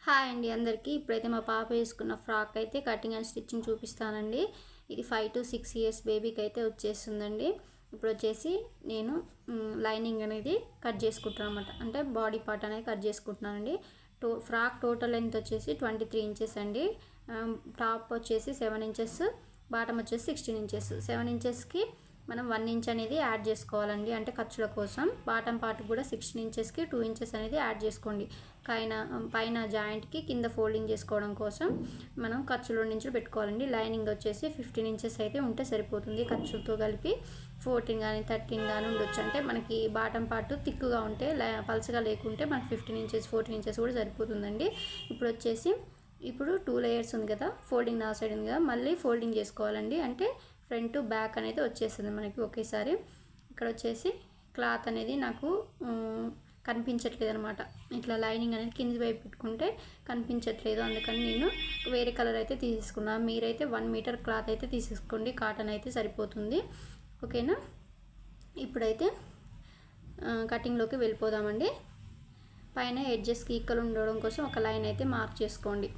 Hi అండి అందరికీ. ఇప్పుడైతే మా పాప వేసుకున్న ఫ్రాక్ అయితే కటింగ్ అండ్ స్టిచ్చింగ్ చూపిస్తానండి. ఇది 5 to 6 years బేబీకి అయితే వచ్చేస్తుందండి. ఇప్పుడు వచ్చేసి నేను లైనింగ్ అనేది కట్ చేసుకుంటాను అనమాట. అంటే బాడీ పార్ట్ అనేది కట్ చేసుకుంటున్నానండి. ఫ్రాక్ టోటల్ లెంత్ వచ్చేసి 23 inches అండి. టాప్ వచ్చేసి 7 inches, బాటమ్ వచ్చేసి 16 inches. 7 inchesకి మనం 1 inch అనేది యాడ్ చేసుకోవాలండి, అంటే ఖర్చుల కోసం. బాటమ్ పార్ట్ కూడా 16 inchesకి 2 inches అనేది యాడ్ చేసుకోండి. పైన జాయింట్కి కింద ఫోల్డింగ్ చేసుకోవడం కోసం మనం ఖర్చులో నుంచి పెట్టుకోవాలండి. లైనింగ్ వచ్చేసి 15 inches అయితే ఉంటే సరిపోతుంది. ఖర్చులతో కలిపి 14 కానీ 13 కానీ ఉండొచ్చు. అంటే మనకి బాటమ్ పార్ట్ థిక్గా ఉంటే, పల్చగా లేకుంటే మనకి 15 inches 14 inches కూడా సరిపోతుందండి. ఇప్పుడు 2 layers ఉంది కదా, ఫోల్డింగ్ నా సైడ్ ఉంది కదా, మళ్ళీ ఫోల్డింగ్ చేసుకోవాలండి. అంటే ఫ్రంట్ బ్యాక్ అనేది వచ్చేస్తుంది మనకి ఒకేసారి. ఇక్కడ వచ్చేసి క్లాత్ అనేది నాకు కనిపించట్లేదు అనమాట. ఇట్లా లైనింగ్ అనేది కింది వైపు పెట్టుకుంటే కనిపించట్లేదు, అందుకని నేను వేరే కలర్ అయితే తీసుకున్నాను. మీరైతే 1 meter క్లాత్ అయితే తీసేసుకోండి, కాటన్ అయితే సరిపోతుంది. ఓకేనా, ఇప్పుడైతే కటింగ్లోకి వెళ్ళిపోదామండి. పైన ఎడ్జెస్కి ఈక్వల్ ఉండడం కోసం ఒక లైన్ అయితే మార్క్ చేసుకోండి.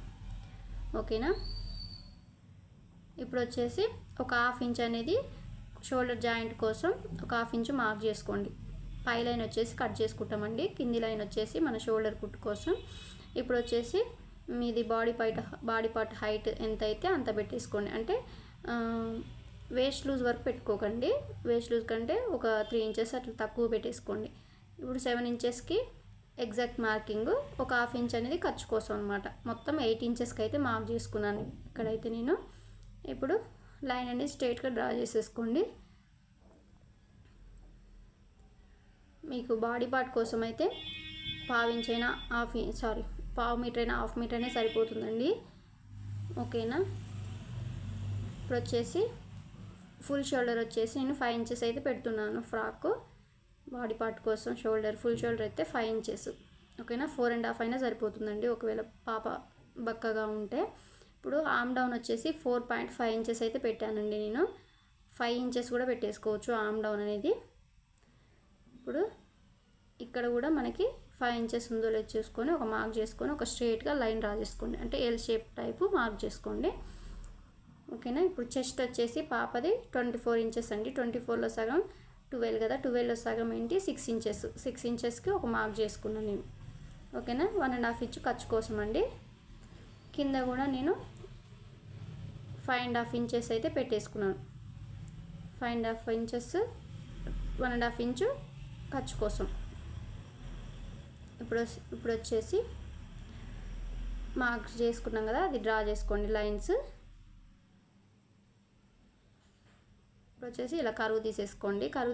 ఓకేనా, ఇప్పుడు వచ్చేసి ఒక 1/2 inch అనేది షోల్డర్ జాయింట్ కోసం ఒక 1/2 inch మార్క్ చేసుకోండి. పై లైన్ వచ్చేసి కట్ చేసుకుంటామండి, కింది లైన్ వచ్చేసి మన షోల్డర్ కుట్టు కోసం. ఇప్పుడు వచ్చేసి మీది బాడీ పార్ట్ హైట్ ఎంత అయితే అంత పెట్టేసుకోండి. అంటే వేస్ట్ లూజ్ వరకు పెట్టుకోకండి, వేస్ట్ లూజ్ కంటే ఒక 3 inches అట్లా తక్కువ పెట్టేసుకోండి. ఇప్పుడు 7 inchesకి ఎగ్జాక్ట్ మార్కింగ్, ఒక 1/2 inch అనేది ఖర్చు కోసం అనమాట. మొత్తం 8 inchesకి అయితే మార్క్ చేసుకున్నాను. ఇక్కడైతే నేను ఇప్పుడు లైన్ అనేది స్ట్రైట్గా డ్రా చేసేసుకోండి. మీకు బాడీ పార్ట్ కోసం అయితే 1/2 inch అయినా 1/2 meter అయినా 1/2 meter అయినా సరిపోతుందండి. ఓకేనా, ఇప్పుడు వచ్చేసి ఫుల్ షోల్డర్ వచ్చేసి నేను 5 inches అయితే పెడుతున్నాను. ఫ్రాక్ బాడీ పార్ట్ కోసం ఫుల్ షోల్డర్ అయితే 5 inches. ఓకేనా, 4.5 అయినా సరిపోతుందండి ఒకవేళ పాప బక్కగా ఉంటే. ఇప్పుడు ఆర్మ్ డౌన్ వచ్చేసి 4.5 inches అయితే పెట్టానండి నేను. 5 inches కూడా పెట్టేసుకోవచ్చు ఆర్మ్ డౌన్ అనేది. ఇప్పుడు ఇక్కడ కూడా మనకి 5 inches ఉందో లేదో చూసుకొని ఒక మార్క్ చేసుకొని ఒక స్ట్రైట్గా లైన్ డ్రా చేసుకోండి. అంటే ఎల్ షేప్ టైపు మార్క్ చేసుకోండి. ఓకేనా, ఇప్పుడు చెస్ట్ వచ్చేసి పాపది 24 inches అండి. 24లో సగం 12 కదా, 12లో సగం ఏంటి 6 inches. 6 inchesకి ఒక మార్క్ చేసుకున్నాను నేను. ఓకేనా, 1.5 inch ఖర్చు కోసం అండి. కింద కూడా నేను 5.5 inches అయితే పెట్టేసుకున్నాను. 5.5 inches 1.5 inch ఖర్చు కోసం. ఇప్పుడు వచ్చేసి మార్క్ చేసుకున్నాం కదా, అది డ్రా చేసుకోండి లైన్స్. ఇప్పుడు వచ్చేసి ఇలా కరువు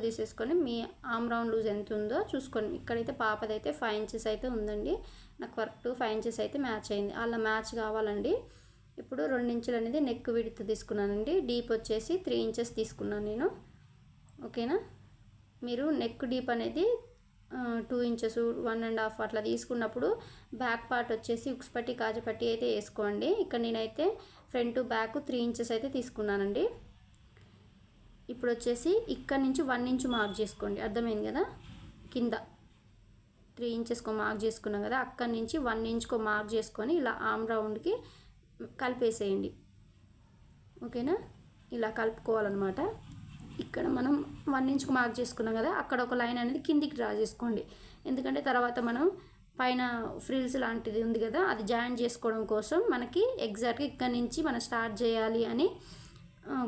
తీసేసుకొని మీ ఆర్మ్ రౌండ్ లూజ్ ఎంత ఉందో చూసుకోండి. ఇక్కడైతే పాపదైతే 5 inches అయితే ఉందండి. నాకు కరెక్ట్ 5 inches అయితే మ్యాచ్ అయింది. అలా మ్యాచ్ కావాలండి. ఇప్పుడు 2 inches అనేది నెక్ విడ్త్ తీసుకున్నానండి. డీప్ వచ్చేసి 3 inches తీసుకున్నాను నేను. ఓకేనా, మీరు నెక్ డీప్ అనేది 2 inches 1.5 అట్లా తీసుకున్నప్పుడు బ్యాక్ పార్ట్ వచ్చేసి ఉక్స్ పట్టి కాజపట్టి అయితే వేసుకోండి. ఇక్కడ నేనైతే ఫ్రంట్ బ్యాక్ 3 inches అయితే తీసుకున్నానండి. ఇప్పుడు వచ్చేసి ఇక్కడ నుంచి 1 inch మార్క్ చేసుకోండి. అర్థమైంది కదా, కింద 3 inchesకో మార్క్ చేసుకున్నాం కదా, అక్కడి నుంచి 1 inchకో మార్క్ చేసుకొని ఇలా ఆర్మ్ రౌండ్కి కలిపేసేయండి. ఓకేనా, ఇలా కలుపుకోవాలన్నమాట. ఇక్కడ మనం 1 inchకు మార్క్ చేసుకున్నాం కదా, అక్కడ ఒక లైన్ అనేది కిందికి డ్రా చేసుకోండి. ఎందుకంటే తర్వాత మనం పైన ఫ్రిల్స్ లాంటిది ఉంది కదా, అది జాయిన్ చేసుకోవడం కోసం మనకి ఎగ్జాక్ట్గా ఇక్కడ నుంచి మనం స్టార్ట్ చేయాలి అని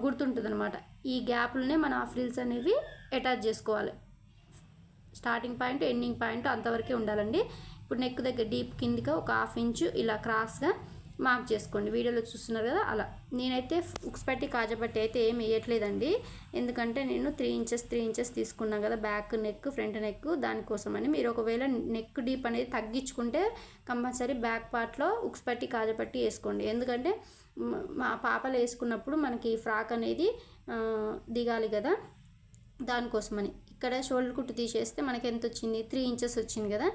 గుర్తుంటుంది అనమాట. ఈ గ్యాప్లోనే మనం ఆ ఫ్రిల్స్ అనేవి అటాచ్ చేసుకోవాలి. స్టార్టింగ్ పాయింట్ ఎండింగ్ పాయింట్ అంతవరకే ఉండాలండి. ఇప్పుడు నెక్ దగ్గర డీప్ కిందిగా ఒక 1/2 inch ఇలా క్రాస్గా మార్క్ చేసుకోండి. వీడియోలో చూస్తున్నారు కదా అలా. నేనైతే ఉక్స్ పట్టి కాజపట్టి అయితే ఏం వేయట్లేదండి, ఎందుకంటే నేను 3 inches తీసుకున్నాను కదా, బ్యాక్ నెక్ ఫ్రంట్ నెక్, దానికోసమని. మీరు ఒకవేళ నెక్ డీప్ అనేది తగ్గించుకుంటే కంపల్సరీ బ్యాక్ పార్ట్లో ఉక్స్ పట్టి కాజపట్టి వేసుకోండి. ఎందుకంటే మా పాపలు వేసుకున్నప్పుడు మనకి ఫ్రాక్ అనేది దిగాలి కదా, దానికోసమని. ఇక్కడ షోల్డర్ కుట్టు తీసేస్తే మనకి ఎంత వచ్చింది, 3 inches వచ్చింది కదా.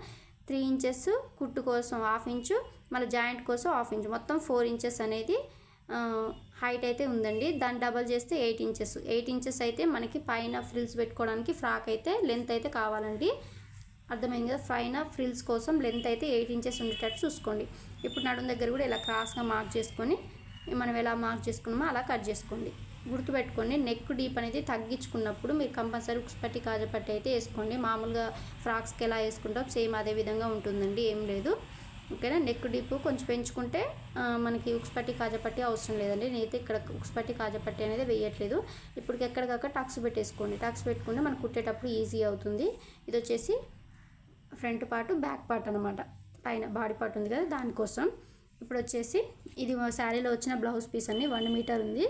3 inches కుట్టు కోసం 1/2 inch, మళ్ళీ జాయింట్ కోసం 1/2 inch, మొత్తం 4 inches అనేది హైట్ అయితే ఉందండి. దాన్ని డబల్ చేస్తే 8 inches. 8 inches అయితే మనకి పైన ఫ్రిల్స్ పెట్టుకోవడానికి ఫ్రాక్ అయితే లెంత్ అయితే కావాలండి. అర్థమైంది కదా. పైన ఫ్రిల్స్ కోసం లెంత్ అయితే 8 ఇంచెస్ ఉండేటట్టు చూసుకోండి. ఇప్పుడు నడుం దగ్గర కూడా ఇలా క్రాస్గా మార్క్ చేసుకొని మనం ఎలా మార్క్ చేసుకున్నామో అలా కట్ చేసుకోండి. గుర్తుపెట్టుకోండి, నెక్ డీప్ అనేది తగ్గించుకున్నప్పుడు మీరు కంపల్సరీ ఉక్స్ పట్టి కాజపట్టి అయితే వేసుకోండి. మామూలుగా ఫ్రాక్స్కి ఎలా వేసుకుంటాం సేమ్ అదే విధంగా ఉంటుందండి, ఏం లేదు. ఓకేనా. నెక్ డీప్ కొంచెం పెంచుకుంటే మనకి ఉక్స్ పట్టి కాజపట్టి అవసరం లేదండి. నేనైతే ఇక్కడ ఉక్స్ పట్టి కాజపట్టి అనేది వేయట్లేదు. ఇప్పుడు ఎక్కడికక్కడ టక్స్ పెట్టేసుకోండి. టక్స్ పెట్టుకుంటే మనకు కుట్టేటప్పుడు ఈజీ అవుతుంది. ఇది వచ్చేసి ఫ్రంట్ పార్ట్ బ్యాక్ పార్ట్ అనమాట, పైన బాడీ పార్ట్ ఉంది కదా దానికోసం. ఇప్పుడు వచ్చేసి ఇది శారీలో వచ్చిన బ్లౌజ్ పీస్ అండి, 1 మీటర్ ఉంది.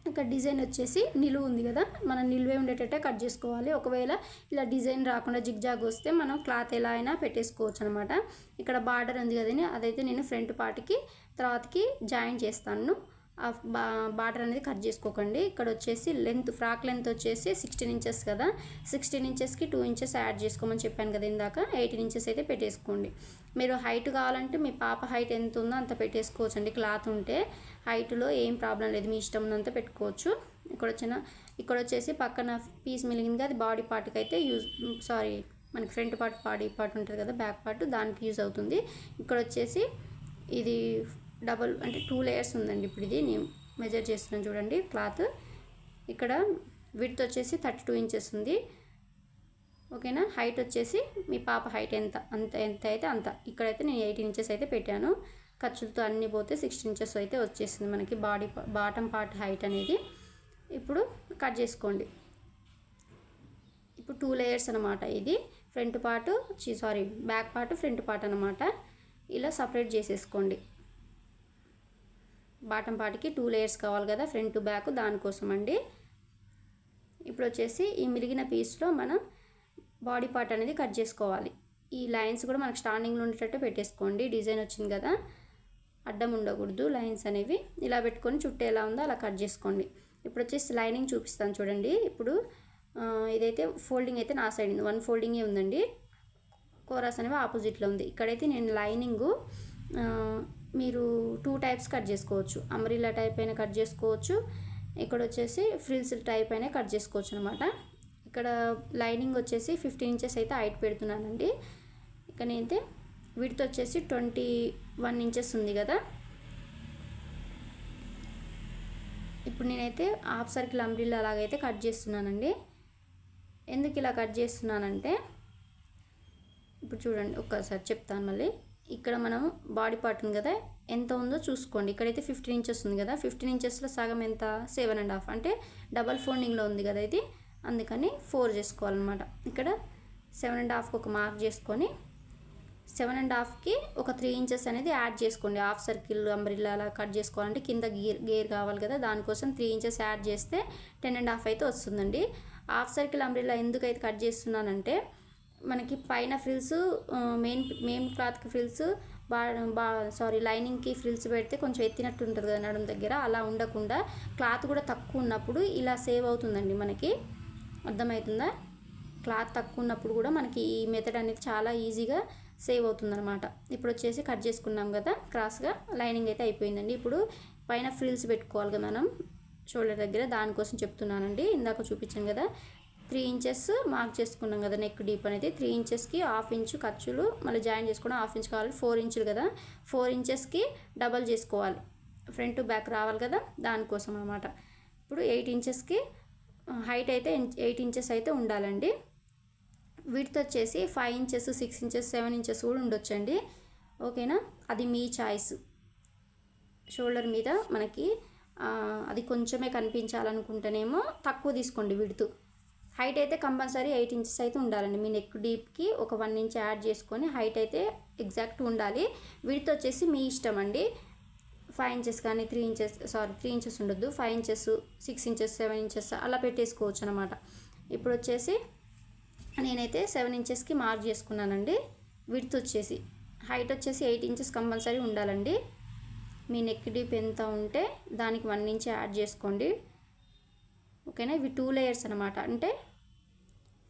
ఇక్కడ డిజైన్ వచ్చేసి నిలువు ఉంది కదా, మనం నిలువే ఉండేటట్టే కట్ చేసుకోవాలి. ఒకవేళ ఇలా డిజైన్ రాకుండా జిగ్జాగ్ వస్తే మనం క్లాత్ ఎలా అయినా పెట్టేసుకోవచ్చు అనమాట. ఇక్కడ బార్డర్ ఉంది కదండి, అదైతే నేను ఫ్రంట్ పార్ట్కి తర్వాతకి జాయిన్ చేస్తాను. ఆ బార్డర్ అనేది కట్ చేసుకోకండి. ఇక్కడ వచ్చేసి లెంత్, ఫ్రాక్ లెంత్ వచ్చేసి 16 ఇంచెస్ కదా, 16 ఇంచెస్కి 2 ఇంచెస్ యాడ్ చేసుకోమని చెప్పాను కదా ఇందాక. 18 ఇంచెస్ అయితే పెట్టేసుకోండి. మీరు హైట్ కావాలంటే మీ పాప హైట్ ఎంత ఉందో అంత పెట్టేసుకోవచ్చు అండి. క్లాత్ ఉంటే హైట్లో ఏం ప్రాబ్లం లేదు, మీ ఇష్టం ఉన్నంత పెట్టుకోవచ్చు. ఇక్కడ వచ్చేసి పక్కన పీస్ మిలిగింది, అది బాడీ పార్ట్కి అయితే మనకి ఫ్రంట్ పార్ట్ బాడీ పార్ట్ ఉంటుంది కదా బ్యాక్ పార్ట్, దానికి యూజ్ అవుతుంది. ఇక్కడ వచ్చేసి ఇది డబల్ అంటే 2 లేయర్స్ ఉందండి. ఇప్పుడు ఇది నేను మెజర్ చేస్తున్నాను చూడండి క్లాత్. ఇక్కడ విడ్త్ వచ్చేసి 32 ఇంచెస్ ఉంది. ఓకేనా. హైట్ వచ్చేసి మీ పాప హైట్ ఎంత అయితే అంత. ఇక్కడైతే నేను 18 ఇంచెస్ అయితే పెట్టాను. ఖర్చులతో అన్నీ పోతే 16 ఇంచెస్ అయితే వచ్చేసింది మనకి బాటమ్ పార్ట్ హైట్ అనేది. ఇప్పుడు కట్ చేసుకోండి. ఇప్పుడు 2 లేయర్స్ అనమాట. ఇది front part back part front part అనమాట. ఇలా సపరేట్ చేసేసుకోండి. బాటమ్ పార్ట్కి 2 లేయర్స్ కావాలి కదా, ఫ్రంట్ బ్యాక్, దానికోసం అండి. ఇప్పుడు వచ్చేసి ఈ మిలిగిన పీస్లో మనం బాడీ పార్ట్ అనేది కట్ చేసుకోవాలి. ఈ లైన్స్ కూడా మనకు స్టాండింగ్లో ఉండేటట్టు పెట్టేసుకోండి. డిజైన్ వచ్చింది కదా, అడ్డం ఉండకూడదు లైన్స్ అనేవి. ఇలా పెట్టుకొని చుట్టూ ఎలా ఉందో అలా కట్ చేసుకోండి. ఇప్పుడు వచ్చేసి లైనింగ్ చూపిస్తాను చూడండి. ఇప్పుడు ఇదైతే ఫోల్డింగ్ అయితే నా సైడ్ ఉంది, 1 ఫోల్డింగే ఉందండి. కోరాస్ అనేవి ఆపోజిట్లో ఉంది. ఇక్కడైతే నేను లైనింగు మీరు 2 టైప్స్ కట్ చేసుకోవచ్చు. అంబ్రిల్లా టైప్ అయినా కట్ చేసుకోవచ్చు, ఇక్కడ వచ్చేసి ఫ్రిల్స్ టైప్ అయినా కట్ చేసుకోవచ్చు అనమాట. ఇక్కడ లైనింగ్ వచ్చేసి 15 ఇంచెస్ అయితే హైట్ పెడుతున్నానండి. ఇక నేనైతే విడ్త్ వచ్చేసి 21 ఇంచెస్ ఉంది కదా. ఇప్పుడు నేనైతే హాఫ్ సర్కిల్ అంబ్రిల్లా అలాగైతే కట్ చేస్తున్నానండి. ఎందుకు ఇలా కట్ చేస్తున్నానంటే ఇప్పుడు చూడండి, ఒక్కసారి చెప్తాను మళ్ళీ. ఇక్కడ మనం బాడీ పార్ట్ ఉంది కదా ఎంత ఉందో చూసుకోండి. ఇక్కడైతే 15 ఇంచెస్ ఉంది కదా, 15 ఇంచెస్లో సగం ఎంత 7.5 అంటే డబల్ ఫోల్డింగ్లో ఉంది కదా ఇది, అందుకని 4 చేసుకోవాలన్నమాట. ఇక్కడ 7.5కి ఒక మార్క్ చేసుకొని 7.5కి ఒక 3 ఇంచెస్ అనేది యాడ్ చేసుకోండి. హాఫ్ సర్కిల్ అంబ్రిల్లా అలా కట్ చేసుకోవాలంటే కింద గేర్ కావాలి కదా, దానికోసం 3 ఇంచెస్ యాడ్ చేస్తే 10.5 అయితే వస్తుందండి. హాఫ్ సర్కిల్ అంబ్రిల్లా ఎందుకైతే కట్ చేస్తున్నానంటే మనకి పైన ఫ్రిల్స్ మెయిన్ క్లాత్కి ఫ్రిల్స్ లైనింగ్కి ఫ్రిల్స్ పెడితే కొంచెం ఎత్తినట్టు ఉంటుంది కదా నడుం దగ్గర, అలా ఉండకుండా క్లాత్ కూడా తక్కువ ఉన్నప్పుడు ఇలా సేవ్ అవుతుందండి మనకి. అర్థమవుతుందా? క్లాత్ తక్కువ ఉన్నప్పుడు కూడా మనకి ఈ మెథడ్ అనేది చాలా ఈజీగా సేవ్ అవుతుందన్నమాట. ఇప్పుడు వచ్చేసి కట్ చేసుకున్నాం కదా క్రాస్గా, లైనింగ్ అయితే అయిపోయిందండి. ఇప్పుడు పైన ఫ్రిల్స్ పెట్టుకోవాలి కదా మనం షోల్డర్ దగ్గర, దానికోసం చెప్తున్నానండి. ఇందాక చూపించాను కదా 3 ఇంచెస్ మార్క్ చేసుకున్నాం కదా నెక్ డీప్ అనేది. 3 ఇంచెస్కి 1/2 ఇంచు ఖర్చులు మళ్ళీ జాయిన్ చేసుకోవడం 1/2 ఇంచు కావాలి. 4 ఇంచులు కదా, 4 ఇంచెస్కి డబల్ చేసుకోవాలి. ఫ్రంట్ బ్యాక్ రావాలి కదా, దానికోసం అన్నమాట. ఇప్పుడు 8 ఇంచెస్కి హైట్ అయితే 8 ఇంచెస్ అయితే ఉండాలండి. విడ్త్ వచ్చేసి 5 ఇంచెస్ 6 ఇంచెస్ 7 ఇంచెస్ కూడా ఉండొచ్చండి. ఓకేనా. అది మీ చాయిస్. షోల్డర్ మీద మనకి అది కొంచెమే కనిపించాలనుకుంటేనేమో తక్కువ తీసుకోండి విడ్త్. హైట్ అయితే కంపల్సరీ 8 ఇంచెస్ అయితే ఉండాలండి. మీ నెక్ డీప్కి ఒక 1 ఇంచ్ యాడ్ చేసుకొని హైట్ అయితే ఎగ్జాక్ట్ ఉండాలి. విడ్త్ వచ్చేసి మీ ఇష్టం అండి. 5 ఇంచెస్ కానీ 3 ఇంచెస్ ఉండొద్దు, 5 ఇంచెస్ 6 ఇంచెస్ 7 ఇంచెస్ అలా పెట్టేసుకోవచ్చు అనమాట. ఇప్పుడు వచ్చేసి నేనైతే 7 ఇంచెస్కి మార్క్ చేసుకున్నానండి. విడ్త్ వచ్చేసి హైట్ వచ్చేసి 8 ఇంచెస్ కంపల్సరీ ఉండాలండి. మీ నెక్ డీప్ ఎంత ఉంటే దానికి 1 ఇంచ్ యాడ్ చేసుకోండి. ఓకేనా. ఇవి 2 లేయర్స్ అనమాట. అంటే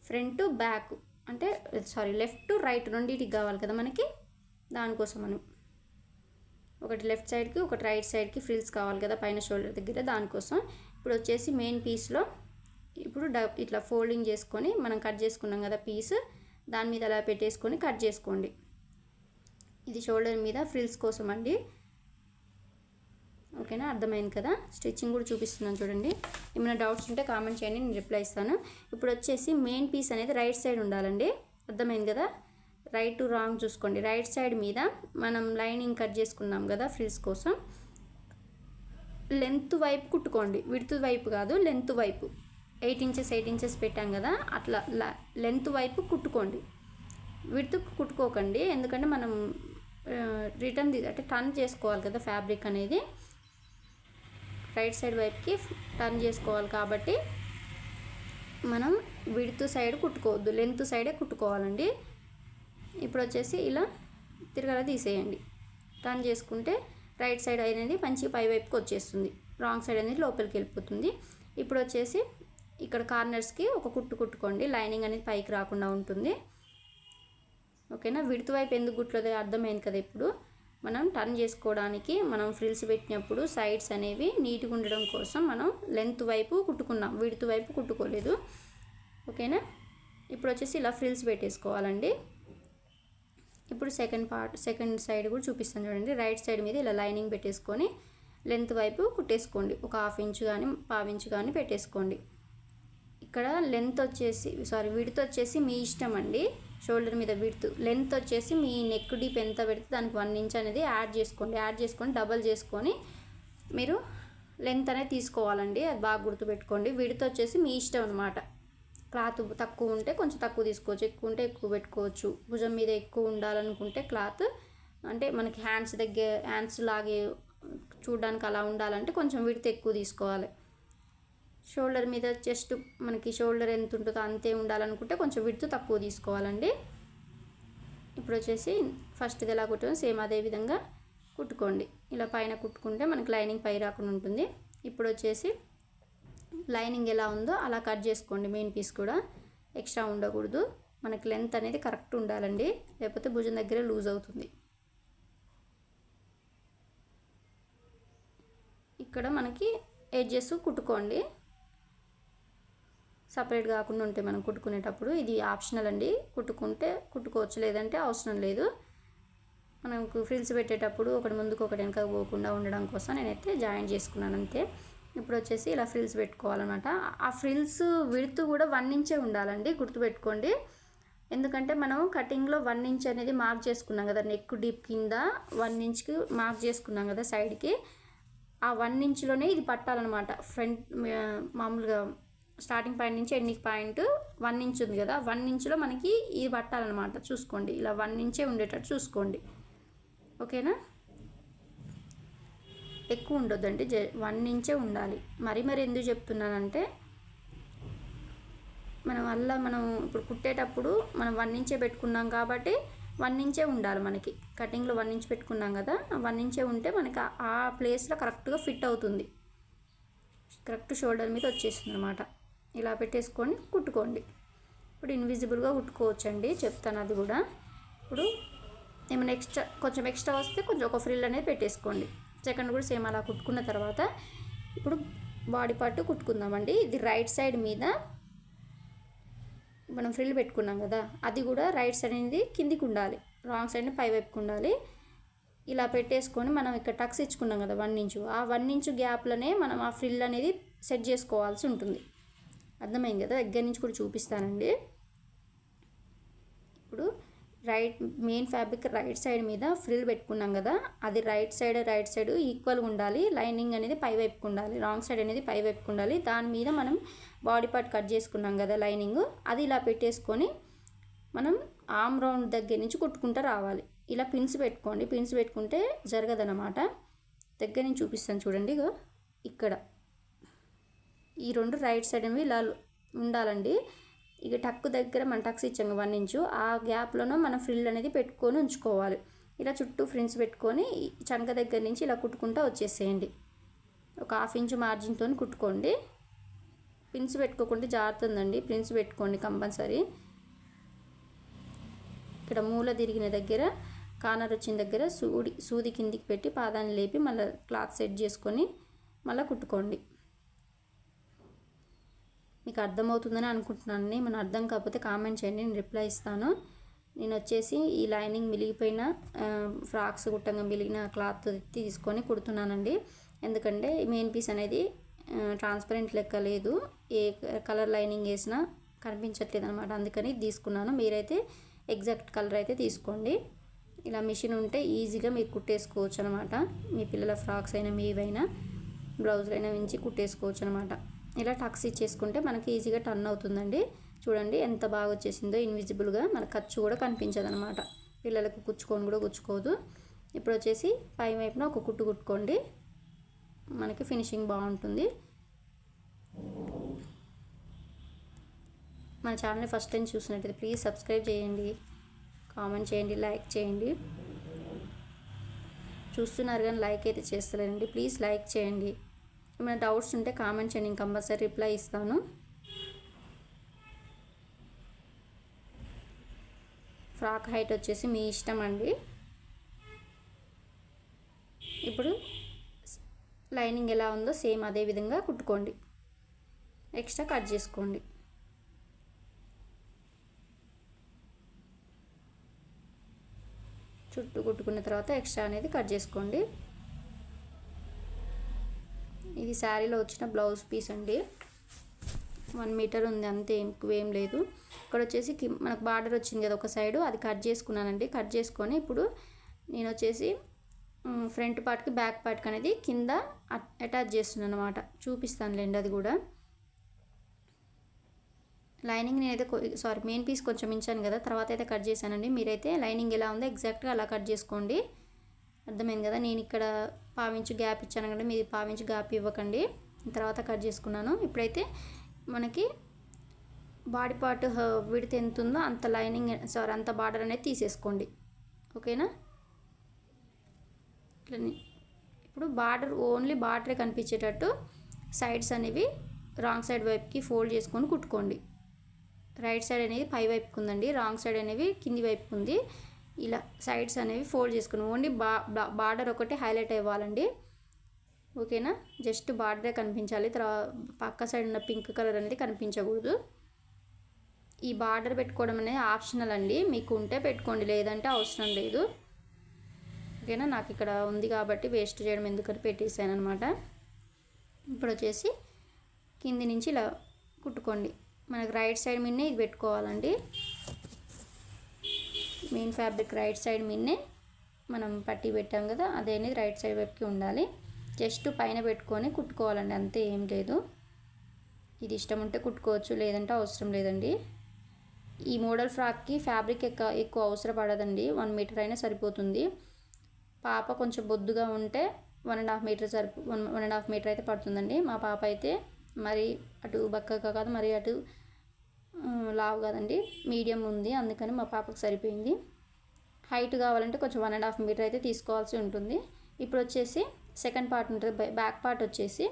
ఫ్రంట్ బ్యాక్ అంటే లెఫ్ట్ రైట్ రెండింటికి కావాలి కదా మనకి, దానికోసం మనం ఒకటి లెఫ్ట్ సైడ్కి ఒకటి రైట్ సైడ్కి ఫ్రిల్స్ కావాలి కదా పైన షోల్డర్ దగ్గర, దానికోసం. ఇప్పుడు వచ్చేసి మెయిన్ పీస్లో ఇప్పుడు ఇట్లా ఫోల్డింగ్ చేసుకొని మనం కట్ చేసుకున్నాం కదా పీస్, దాని మీద అలా పెట్టేసుకొని కట్ చేసుకోండి. ఇది షోల్డర్ మీద ఫ్రిల్స్ కోసం అండి. ఓకేనా, అర్థమైంది కదా. స్టిచ్చింగ్ కూడా చూపిస్తున్నాను చూడండి. ఏమైనా డౌట్స్ ఉంటే కామెంట్ చేయండి, నేను రిప్లై ఇస్తాను. ఇప్పుడు వచ్చేసి మెయిన్ పీస్ అనేది రైట్ సైడ్ ఉండాలండి. అర్థమైంది కదా. రైట్ టు రాంగ్ చూసుకోండి. రైట్ సైడ్ మీద మనం లైనింగ్ కట్ చేసుకున్నాం కదా ఫ్రిల్స్ కోసం, లెంత్ వైపు కుట్టుకోండి. విడ్త్ వైపు కాదు, లెంత్ వైపు. 8 ఇంచెస్ పెట్టాం కదా, అట్లా లెంత్ వైపు కుట్టుకోండి. విడ్త్ కుట్టుకోకండి, ఎందుకంటే మనం రిటర్న్ అంటే టర్న్ చేసుకోవాలి కదా ఫ్యాబ్రిక్ అనేది. రైట్ సైడ్ వైపుకి టర్న్ చేసుకోవాలి కాబట్టి మనం విడ్త్ సైడ్ కుట్టుకోవద్దు, లెంత్ సైడే కుట్టుకోవాలండి. ఇప్పుడు వచ్చేసి ఇలా తిరగల తీసేయండి. టర్న్ చేసుకుంటే రైట్ సైడ్ అనేది మంచి పై వైపుకి వచ్చేస్తుంది, రాంగ్ సైడ్ అనేది లోపలికి వెళ్ళిపోతుంది. ఇప్పుడు వచ్చేసి ఇక్కడ కార్నర్స్కి ఒక కుట్టుకోండి, లైనింగ్ అనేది పైకి రాకుండా ఉంటుంది. ఓకేనా. విడ్త్ వైపు ఎందుకు కుట్టలేదో అర్థమైంది కదా. ఇప్పుడు మనం టర్న్ చేసుకోవడానికి మనం ఫ్రిల్స్ పెట్టినప్పుడు సైడ్స్ అనేవి నీట్గా ఉండడం కోసం మనం లెంత్ వైపు కుట్టుకున్నాం, విడ్త్ వైపు కుట్టుకోలేదు. ఓకేనా. ఇప్పుడు వచ్చేసి ఇలా ఫ్రిల్స్ పెట్టేసుకోవాలండి. ఇప్పుడు సెకండ్ సైడ్ కూడా చూపిస్తాను చూడండి. రైట్ సైడ్ మీద ఇలా లైనింగ్ పెట్టేసుకొని లెంత్ వైపు కుట్టేసుకోండి. ఒక 1/2 ఇంచు కానీ 1/4 ఇంచు కానీ పెట్టేసుకోండి. ఇక్కడ విడ్త్ వచ్చేసి మీ ఇష్టం అండి. షోల్డర్ మీద విడ్త్, లెంత్ వచ్చేసి మీ నెక్ డీప్ ఎంత పెడితే దానికి 1 ఇంచ్ అనేది యాడ్ చేసుకొని డబల్ చేసుకొని మీరు లెంత్ అనేది తీసుకోవాలండి. అది బాగా గుర్తుపెట్టుకోండి. విడ్త్ వచ్చేసి మీ ఇష్టం అనమాట. క్లాత్ తక్కువ ఉంటే కొంచెం తక్కువ తీసుకోవచ్చు, ఎక్కువ ఉంటే ఎక్కువ పెట్టుకోవచ్చు. భుజం మీద ఎక్కువ ఉండాలనుకుంటే క్లాత్ అంటే మనకి హ్యాండ్స్ లాగే చూడడానికి అలా ఉండాలంటే కొంచెం విడ్త్ ఎక్కువ తీసుకోవాలి. షోల్డర్ మీద చెస్ట్ మనకి షోల్డర్ ఎంత ఉంటుందో అంతే ఉండాలనుకుంటే కొంచెం విడ్త్ తక్కువ తీసుకోవాలండి. ఇప్పుడు వచ్చేసి ఫస్ట్ది ఎలా కుట్టామో సేమ్ అదే విధంగా కుట్టుకోండి. ఇలా పైన కుట్టుకుంటే మనకి లైనింగ్ పై రాకుండా ఉంటుంది. ఇప్పుడు వచ్చేసి లైనింగ్ ఎలా ఉందో అలా కట్ చేసుకోండి. మెయిన్ పీస్ కూడా ఎక్స్ట్రా ఉండకూడదు. మనకి లెంత్ అనేది కరెక్ట్ ఉండాలండి, లేకపోతే భుజం దగ్గర లూజ్ అవుతుంది. ఇక్కడ మనకి ఎడ్జెస్ కుట్టుకోండి, సపరేట్ కాకుండా ఉంటాయి మనం కుట్టుకునేటప్పుడు. ఇది ఆప్షనల్ అండి, కుట్టుకుంటే కుట్టుకోవచ్చు, లేదంటే అవసరం లేదు. మనకు ఫ్రిల్స్ పెట్టేటప్పుడు ఒకటి ముందుకు ఒకటి వెనక పోకుండా ఉండడం కోసం నేనైతే జాయిన్ చేసుకున్నాను అంతే. ఇప్పుడు వచ్చేసి ఇలా ఫ్రిల్స్ పెట్టుకోవాలన్నమాట. ఆ ఫ్రిల్స్ విడ్త్ కూడా 1 ఇంచే ఉండాలండి, గుర్తుపెట్టుకోండి. ఎందుకంటే మనం కటింగ్లో 1 ఇంచ్ అనేది మార్క్ చేసుకున్నాం కదా, నెక్ డీప్ కింద 1 ఇంచ్కి మార్క్ చేసుకున్నాం కదా సైడ్కి. ఆ 1 ఇంచ్లోనే ఇది పట్టాలన్నమాట. ఫ్రంట్ మామూలుగా స్టార్టింగ్ పాయింట్ నుంచి ఎండింగ్ పాయింట్ 1 ఇంచ్ ఉంది కదా, 1 ఇంచ్లో మనకి ఇది పట్టాలన్నమాట. చూసుకోండి, ఇలా 1 ఇంచే ఉండేటట్టు చూసుకోండి. ఓకేనా. ఎక్కువ ఉండొద్దండి, 1 ఇంచే ఉండాలి. మరి ఎందుకు చెప్తున్నానంటే మనం ఇప్పుడు కుట్టేటప్పుడు మనం 1 ఇంచే పెట్టుకున్నాం కాబట్టి 1 ఇంచే ఉండాలి మనకి. కటింగ్లో 1 ఇంచ్ పెట్టుకున్నాం కదా, 1 ఇంచే ఉంటే మనకి ఆ ప్లేస్లో కరెక్ట్గా ఫిట్ అవుతుంది, కరెక్ట్ షోల్డర్ మీద వచ్చేస్తుంది అనమాట. ఇలా పెట్టేసుకొని కుట్టుకోండి. ఇప్పుడు ఇన్విజిబుల్గా కుట్టుకోవచ్చండి, చెప్తాను అది కూడా. ఇప్పుడు ఏమైనా కొంచెం ఎక్స్ట్రా వస్తే కొంచెం ఒక ఫ్రిల్ అనేది పెట్టేసుకోండి. సెకండ్ కూడా సేమ్ అలా కుట్టుకున్న తర్వాత ఇప్పుడు బాడీ పార్ట్ కుట్టుకుందామండి. ఇది రైట్ సైడ్ మీద మనం ఫ్రిల్ పెట్టుకున్నాం కదా, అది కూడా రైట్ సైడ్ అనేది కిందికి ఉండాలి, రాంగ్ సైడ్ని పై వైపుకి ఉండాలి. ఇలా పెట్టేసుకొని మనం ఇక్కడ టక్స్ ఇచ్చుకున్నాం కదా 1 ఇంచు, ఆ 1 ఇంచు గ్యాప్లోనే మనం ఆ ఫ్రిల్ అనేది సెట్ చేసుకోవాల్సి ఉంటుంది. అర్థమైంది కదా. దగ్గర నుంచి కూడా చూపిస్తానండి. ఇప్పుడు మెయిన్ ఫ్యాబ్రిక్ రైట్ సైడ్ మీద ఫ్రిల్ పెట్టుకున్నాం కదా, అది రైట్ సైడ్ ఈక్వల్గా ఉండాలి. లైనింగ్ అనేది పై వైపుకు ఉండాలి, రాంగ్ సైడ్ అనేది పై వైపుకు ఉండాలి. దాని మీద మనం బాడీ పార్ట్ కట్ చేసుకున్నాం కదా లైనింగ్, అది ఇలా పెట్టేసుకొని మనం ఆర్మ్ రౌండ్ దగ్గర నుంచి కుట్టుకుంటూ రావాలి. ఇలా పిన్స్ పెట్టుకోండి, పిన్స్ పెట్టుకుంటే జరగదన్నమాట. దగ్గర నుంచి చూపిస్తాను చూడండి. ఇక్కడ ఈ 2 రైట్ సైడ్ అనేవి ఇలా ఉండాలండి. ఇక టక్ దగ్గర మనం టక్స్ ఇచ్చాం 1 ఇంచు, ఆ గ్యాప్లోనూ మనం ఫ్రిల్ అనేది పెట్టుకొని ఉంచుకోవాలి. ఇలా చుట్టూ ఫ్రిల్స్ పెట్టుకొని చంక దగ్గర నుంచి ఇలా కుట్టుకుంటూ వచ్చేసేయండి. ఒక 1/2 ఇంచు మార్జిన్తో కుట్టుకోండి. పిన్స్ పెట్టుకోకుండా జారుతుందండి, పిన్స్ పెట్టుకోండి కంపల్సరీ. ఇక్కడ మూల తిరిగిన దగ్గర కార్నర్ వచ్చిన దగ్గర సూది కిందికి పెట్టి పాదాన్ని లేపి మళ్ళీ క్లాత్ సెట్ చేసుకొని మళ్ళీ కుట్టుకోండి. మీకు అర్థమవుతుందని అనుకుంటున్నాను. ఏమైనా అర్థం కాకపోతే కామెంట్ చేయండి, నేను రిప్లై ఇస్తాను. నేను వచ్చేసి ఈ లైనింగ్ మిలిగిపోయిన ఫ్రాక్స్ కుట్టంగా మిలిగిన క్లాత్ తీసుకొని కుడుతున్నానండి. ఎందుకంటే మెయిన్ పీస్ అనేది ట్రాన్స్పరెంట్ లెక్క లేదు, ఏ కలర్ లైనింగ్ వేసినా కనిపించట్లేదు అనమాట. అందుకని తీసుకున్నాను. మీరైతే ఎగ్జాక్ట్ కలర్ అయితే తీసుకోండి. ఇలా మిషన్ ఉంటే ఈజీగా మీరు కుట్టేసుకోవచ్చు అనమాట. మీ పిల్లల ఫ్రాక్స్ అయినా మీవైనా బ్లౌజులైనా మించి కుట్టేసుకోవచ్చు అనమాట. ఇలా టక్స్ ఇచ్చేసుకుంటే మనకి ఈజీగా టర్న్ అవుతుందండి. చూడండి ఎంత బాగా వచ్చేసిందో, ఇన్విజిబుల్గా మన ఖర్చు కూడా కనిపించదు అనమాట. పిల్లలకు కుచ్చుకొని కూడా కుచ్చుకోదు. ఇప్పుడు వచ్చేసి పై వైపున ఒక కుట్టు కుట్టుకోండి, మనకి ఫినిషింగ్ బాగుంటుంది. మన ఛానల్ని ఫస్ట్ టైం చూసినట్టయితే ప్లీజ్ సబ్స్క్రైబ్ చేయండి, కామెంట్ చేయండి, లైక్ చేయండి. చూస్తున్నారు కానీ లైక్ అయితే చేస్తలేరండి. ప్లీజ్ లైక్ చేయండి. ఏమైనా డౌట్స్ ఉంటే కామెంట్ చేయండి, నేను కంపల్సరీ రిప్లై ఇస్తాను. ఫ్రాక్ హైట్ వచ్చేసి మీ ఇష్టం అండి. ఇప్పుడు లైనింగ్ ఎలా ఉందో సేమ్ అదే విధంగా కుట్టుకోండి, ఎక్స్ట్రా కట్ చేసుకోండి. చుట్టూ కుట్టుకున్న తర్వాత ఎక్స్ట్రా అనేది కట్ చేసుకోండి. ఇది శారీలో వచ్చిన బ్లౌజ్ పీస్ అండి. 1 మీటర్ ఉంది అంతే, ఎక్కువేం లేదు. ఇక్కడ వచ్చేసి మనకు బార్డర్ వచ్చింది కదా ఒక సైడు, అది కట్ చేసుకున్నానండి. కట్ చేసుకొని ఇప్పుడు నేను వచ్చేసి ఫ్రంట్ పార్ట్కి బ్యాక్ పార్ట్కి అనేది కింద అటాచ్ చేస్తున్నాను అనమాట. చూపిస్తానులేండి అది కూడా. లైనింగ్ నేనైతే మెయిన్ పీస్ కొంచెం ఇంచాను కదా, తర్వాత అయితే కట్ చేశానండి. మీరైతే లైనింగ్ ఎలా ఉందో ఎగ్జాక్ట్గా అలా కట్ చేసుకోండి. అర్థమైంది కదా. నేను ఇక్కడ పావించు గ్యాప్ ఇచ్చాను కదా, మీరు పావించు గ్యాప్ ఇవ్వకండి. తర్వాత కట్ చేసుకున్నాను. ఇప్పుడైతే మనకి బాడీ పార్ట్ విడ్త్ ఎంత ఉందో అంత లైనింగ్ అంత బార్డర్ అనేది తీసేసుకోండి. ఓకేనా. ఇప్పుడు ఓన్లీ బార్డరే కనిపించేటట్టు సైడ్స్ అనేవి రాంగ్ సైడ్ వైపుకి ఫోల్డ్ చేసుకొని కుట్టుకోండి. రైట్ సైడ్ అనేది పై వైపుకు ఉందండి, రాంగ్ సైడ్ అనేవి కింది వైపుకు ఉంది. ఇలా సైడ్స్ అనేవి ఫోల్డ్ చేసుకుని ఓన్లీ బార్డర్ ఒకటి హైలైట్ అవ్వాలండి. ఓకేనా. జస్ట్ బార్డరే కనిపించాలి, పక్క సైడ్ ఉన్న పింక్ కలర్ అనేది కనిపించకూడదు. ఈ బార్డర్ పెట్టుకోవడం అనేది ఆప్షనల్ అండి, మీకు ఉంటే పెట్టుకోండి, లేదంటే అవసరం లేదు. ఓకేనా. నాకు ఇక్కడ ఉంది కాబట్టి వేస్ట్ చేయడం ఎందుకని పెట్టేసాను అనమాట. ఇప్పుడు వచ్చేసి కింది నుంచి ఇలా కుట్టుకోండి. మనకు రైట్ సైడ్ మీదనే ఇది పెట్టుకోవాలండి. మెయిన్ ఫ్యాబ్రిక్ రైట్ సైడ్ మీదనే మనం పట్టి పెట్టాం కదా, అదే అనేది రైట్ సైడ్ వైపుకి ఉండాలి. జస్ట్ పైన పెట్టుకొని కుట్టుకోవాలండి, అంతే, ఏం లేదు. ఇది ఇష్టం ఉంటే కుట్టుకోవచ్చు, లేదంటే అవసరం లేదండి. ఈ మోడల్ ఫ్రాక్కి ఫ్యాబ్రిక్ ఎక్కువ అవసరం పడదండి, 1 మీటర్ అయినా సరిపోతుంది. పాప కొంచెం బొద్దుగా ఉంటే 1.5 మీటర్ 1.5 మీటర్ అయితే పడుతుందండి. మా పాప అయితే మరి అటు బక్కగా కాదు, మరి అటు లావు కాదండి, మీడియం ఉంది, అందుకని మా పాపకు సరిపోయింది. హైట్ కావాలంటే కొంచెం 1.5 మీటర్ అయితే తీసుకోవాల్సి ఉంటుంది. ఇప్పుడు వచ్చేసి సెకండ్ పార్ట్ ఉంటుంది, బ్యాక్ పార్ట్ వచ్చేసి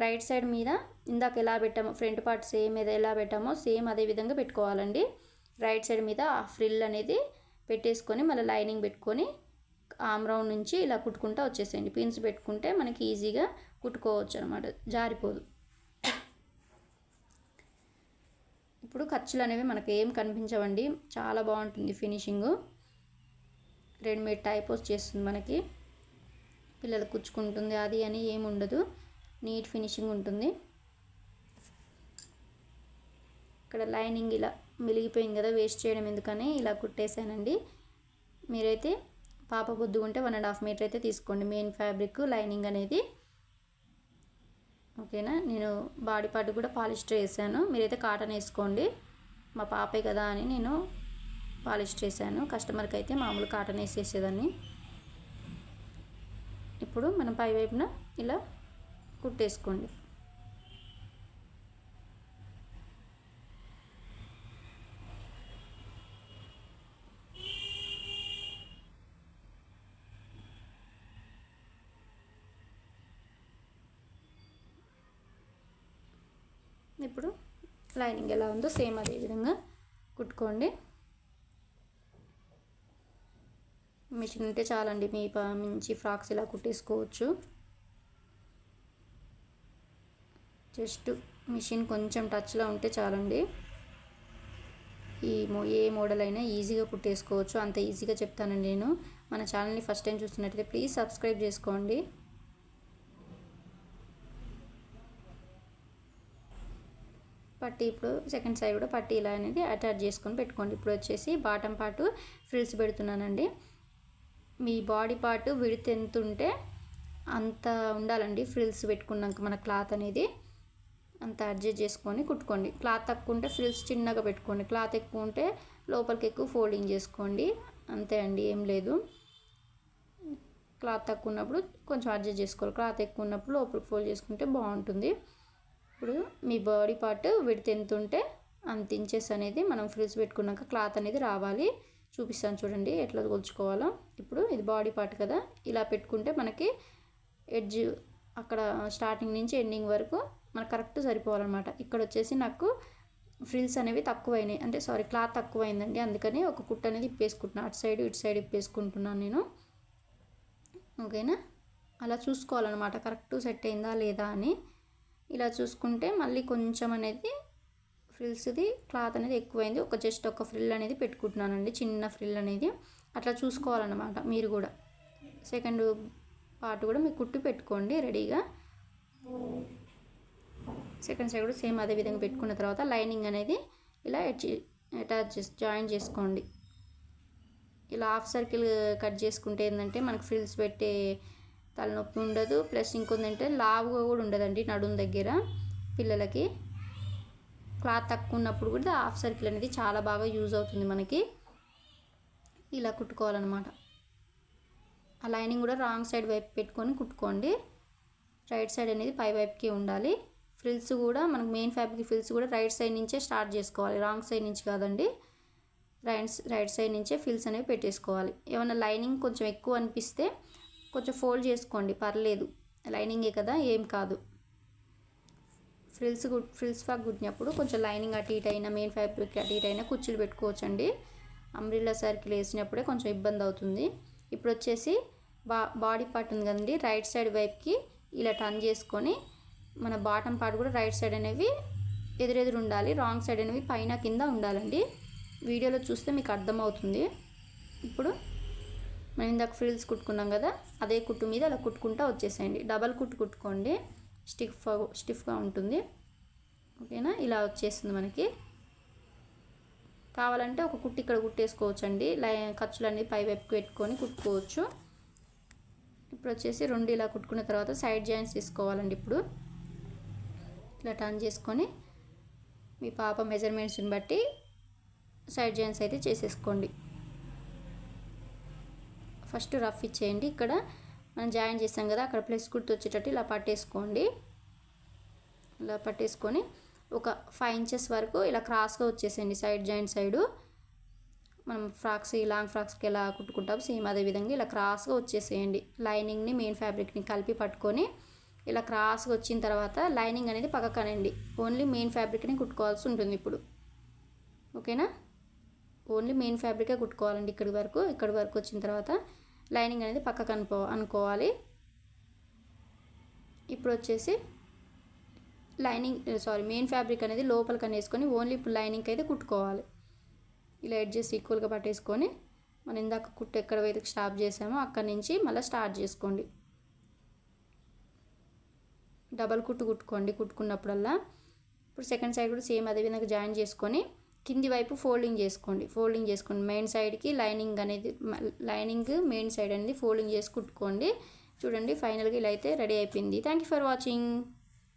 రైట్ సైడ్ మీద ఇందాక ఎలా పెట్టామో ఫ్రంట్ పార్ట్ సేమ్ ఎలా పెట్టామో సేమ్ అదే విధంగా పెట్టుకోవాలండి. రైట్ సైడ్ మీద ఆ ఫ్రిల్ అనేది పెట్టేసుకొని మళ్ళీ లైనింగ్ పెట్టుకొని ఆమ్ రౌండ్ నుంచి ఇలా కుట్టుకుంటూ వచ్చేసేయండి. పిన్స్ పెట్టుకుంటే మనకి ఈజీగా కుట్టుకోవచ్చు అనమాట, జారిపోదు. ఇప్పుడు ఖర్చులు అనేవి మనకి ఏం కనిపించవండి, చాలా బాగుంటుంది ఫినిషింగు. రెడీమేడ్ టైప్ వచ్చేస్తుంది మనకి. పిల్లలు కుచ్చుకుంటుంది అది అని ఏమి ఉండదు, నీట్ ఫినిషింగ్ ఉంటుంది. ఇక్కడ లైనింగ్ ఇలా మిలిగిపోయింది కదా, వేస్ట్ చేయడం ఎందుకని ఇలా కుట్టేసానండి. మీరైతే పాప బొద్దుగా ఉంటే 1.5 మీటర్ అయితే తీసుకోండి మెయిన్ ఫ్యాబ్రిక్ లైనింగ్ అనేది. ఓకేనా. నేను బాడీ పార్ట్ కూడా పాలిస్టర్ వేసాను, మీరైతే కాటన్ వేసుకోండి. మా పాపే కదా అని నేను పాలిస్టర్ వేసాను, కస్టమర్కి అయితే మామూలు కాటన్ వేసేసేదాన్ని. ఇప్పుడు మనం పై వైపున ఇలా కుట్టేసుకోండి. ఇప్పుడు లైనింగ్ ఎలా ఉందో సేమ్ అదే విధంగా కుట్టుకోండి. మిషన్ ఉంటే చాలండి, మీ మంచి ఫ్రాక్స్ ఇలా కుట్టేసుకోవచ్చు. జస్ట్ మిషన్ కొంచెం టచ్లో ఉంటే చాలండి. ఏ మోడల్ అయినా ఈజీగా కుట్టేసుకోవచ్చు. అంత ఈజీగా చెప్తానండి నేను. మన ఛానల్ని ఫస్ట్ టైం చూస్తున్నట్లయితే ప్లీజ్ సబ్స్క్రైబ్ చేసుకోండి. పట్టీ ఇప్పుడు సెకండ్ సైడ్ కూడా పట్టీ ఇలా అనేది అటాచ్ చేసుకొని పెట్టుకోండి. ఇప్పుడు వచ్చేసి బాటమ్ పార్ట్ ఫ్రిల్స్ పెడుతున్నానండి. మీ బాడీ పార్ట్ విడ్త్ ఎంత ఉంటే అంత ఉండాలండి. ఫ్రిల్స్ పెట్టుకున్నాక మన క్లాత్ అనేది అంత అడ్జస్ట్ చేసుకొని కుట్టుకోండి. క్లాత్ తక్కువ ఉంటే ఫ్రిల్స్ చిన్నగా పెట్టుకోండి. క్లాత్ ఎక్కువ ఉంటే లోపలికి ఎక్కువ ఫోల్డింగ్ చేసుకోండి. అంతే అండి, ఏం లేదు. క్లాత్ తక్కువ ఉన్నప్పుడు కొంచెం అడ్జస్ట్ చేసుకోవాలి. క్లాత్ ఎక్కువ ఉన్నప్పుడు లోపలికి ఫోల్డ్ చేసుకుంటే బాగుంటుంది. ఇప్పుడు మీ బాడీ పార్ట్ విడ్త్ ఎంత ఉంటే అంత ఇంచెస్ అనేది మనం ఫ్రిల్స్ పెట్టుకున్నాక క్లాత్ అనేది రావాలి. చూపిస్తాను చూడండి ఎట్లా కొలుచుకోవాలో. ఇప్పుడు ఇది బాడీ పార్ట్ కదా, ఇలా పెట్టుకుంటే మనకి ఎడ్జ్ అక్కడ స్టార్టింగ్ నుంచి ఎండింగ్ వరకు మనకు కరెక్ట్ సరిపోవాలన్నమాట. ఇక్కడ వచ్చేసి నాకు ఫ్రిల్స్ అనేవి తక్కువైనాయి, అంటే క్లాత్ తక్కువైందండి. అందుకని ఒక కుట్టు అనేది ఇప్పేసుకుంటున్నాను. అటు సైడ్ ఇటు సైడ్ ఇప్పేసుకుంటున్నాను నేను. ఓకేనా, అలా చూసుకోవాలన్నమాట కరెక్ట్ సెట్ అయిందా లేదా అని. ఇలా చూసుకుంటే మళ్ళీ కొంచెం అనేది ఫ్రిల్స్ది క్లాత్ అనేది ఎక్కువైంది. జస్ట్ ఒక ఫ్రిల్ అనేది పెట్టుకుంటున్నానండి, చిన్న ఫ్రిల్ అనేది. అట్లా చూసుకోవాలన్నమాట మీరు కూడా. సెకండ్ పార్ట్ కూడా మీరు కుట్టి పెట్టుకోండి రెడీగా. సెకండ్ సైడ్ కూడా సేమ్ అదే విధంగా పెట్టుకున్న తర్వాత లైనింగ్ అనేది ఇలా జాయిన్ చేసుకోండి. ఇలా హాఫ్ సర్కిల్ కట్ చేసుకుంటే ఏంటంటే మనకు ఫ్రిల్స్ పెట్టే తలనొప్పి ఉండదు. ప్లస్ ఇంకొందంటే లావుగా కూడా ఉండదండి నడుము దగ్గర. పిల్లలకి క్లాత్ తక్కువ ఉన్నప్పుడు కూడా హాఫ్ సర్కిల్ అనేది చాలా బాగా యూజ్ అవుతుంది మనకి. ఇలా కుట్టుకోవాలన్నమాట. ఆ లైనింగ్ కూడా రాంగ్ సైడ్ వైపు పెట్టుకొని కుట్టుకోండి. రైట్ సైడ్ అనేది పై వైపుకి ఉండాలి. ఫ్రిల్స్ కూడా మనకు మెయిన్ ఫ్యాబ్రిక్ ఫ్రిల్స్ కూడా రైట్ సైడ్ నుంచే స్టార్ట్ చేసుకోవాలి, రాంగ్ సైడ్ నుంచి కాదండి. రైట్ సైడ్ నుంచే ఫ్రిల్స్ అనేవి పెట్టేసుకోవాలి. ఏమైనా లైనింగ్ కొంచెం ఎక్కువ అనిపిస్తే కొంచెం ఫోల్డ్ చేసుకోండి, పర్లేదు. లైనింగే కదా, ఏం కాదు. ఫ్రిల్స్ ఫ్రాక్ కుట్టినప్పుడు కొంచెం లైనింగ్ అటు ఇటు అయినా మెయిన్ ఫ్యాబ్రిక్ అటు ఇటు అయినా కుర్చీలు పెట్టుకోవచ్చండి. అంబ్రిల్లా సర్కిల్ వేసినప్పుడే కొంచెం ఇబ్బంది అవుతుంది. ఇప్పుడు వచ్చేసి బాడీ పార్ట్ ఉంది కదండి, రైట్ సైడ్ వైపుకి ఇలా టర్న్ చేసుకొని మన బాటమ్ పార్ట్ కూడా రైట్ సైడ్ అనేవి ఎదురెదురు ఉండాలి. రాంగ్ సైడ్ అనేవి పైన కింద ఉండాలండి. వీడియోలో చూస్తే మీకు అర్థమవుతుంది. ఇప్పుడు మనం ఇందాక ఫ్రిల్స్ కుట్టుకున్నాం కదా, అదే కుట్టు మీద అలా కుట్టుకుంటూ వచ్చేసేయండి. డబల్ కుట్టు కుట్టుకోండి, స్టిఫ్గా ఉంటుంది. ఓకేనా, ఇలా వచ్చేస్తుంది మనకి. కావాలంటే ఒక కుట్టు ఇక్కడ కుట్టేసుకోవచ్చు అండి. ఖర్చులన్నీ పై వైపు పెట్టుకొని కుట్టుకోవచ్చు. ఇప్పుడు వచ్చేసి రెండు ఇలా కుట్టుకున్న తర్వాత సైడ్ జాయింట్స్ తీసుకోవాలండి. ఇప్పుడు ఇలా టర్న్ చేసుకొని మీ పాప మెజర్మెంట్స్ని బట్టి సైడ్ జాయింట్స్ అయితే చేసేసుకోండి. ఫస్ట్ రఫ్ ఇచ్చేయండి. ఇక్కడ మనం జాయిన్ చేసాం కదా, అక్కడ ప్లస్ గుర్తు వచ్చేటట్టు ఇలా పట్టేసుకోండి. ఇలా పట్టేసుకొని ఒక 5 ఇంచెస్ వరకు ఇలా క్రాస్గా వచ్చేసేయండి సైడ్ జాయింట్ సైడు. మనం లాంగ్ ఫ్రాక్స్కి ఎలా కుట్టుకుంటాం సేమ్ అదే విధంగా ఇలా క్రాస్గా వచ్చేసేయండి. లైనింగ్ని మెయిన్ ఫ్యాబ్రిక్ని కలిపి పట్టుకొని ఇలా క్రాస్గా వచ్చిన తర్వాత లైనింగ్ అనేది పక్కకనండి. ఓన్లీ మెయిన్ ఫ్యాబ్రిక్ని కుట్టుకోవాల్సి ఉంటుంది ఇప్పుడు. ఓకేనా, ఓన్లీ మెయిన్ ఫ్యాబ్రికే కుట్టుకోవాలండి. ఇక్కడి వరకు వచ్చిన తర్వాత లైనింగ్ అనేది పక్కకు అనుకోవాలి. ఇప్పుడు వచ్చేసి మెయిన్ ఫ్యాబ్రిక్ అనేది లోపలికి అనేసుకొని ఓన్లీ ఇప్పుడు లైనింగ్కి అయితే కుట్టుకోవాలి. ఇలా ఎడ్జెస్ ఈక్వల్గా పట్టేసుకొని మనం ఇందాక కుట్టు ఎక్కడైతే స్టాప్ చేసామో అక్కడి నుంచి మళ్ళీ స్టార్ట్ చేసుకోండి. డబల్ కుట్టు కుట్టుకోండి కుట్టుకున్నప్పుడల్లా. ఇప్పుడు సెకండ్ సైడ్ కూడా సేమ్ అదే విధంగా జాయిన్ చేసుకొని కింది వైపు ఫోల్డింగ్ చేసుకోండి. మెయిన్ సైడ్కి లైనింగ్ మెయిన్ సైడ్ అనేది ఫోల్డింగ్ చేసి కుట్టుకోండి. చూడండి ఫైనల్గా ఇలా అయితే రెడీ అయిపోయింది. Thank you for watching.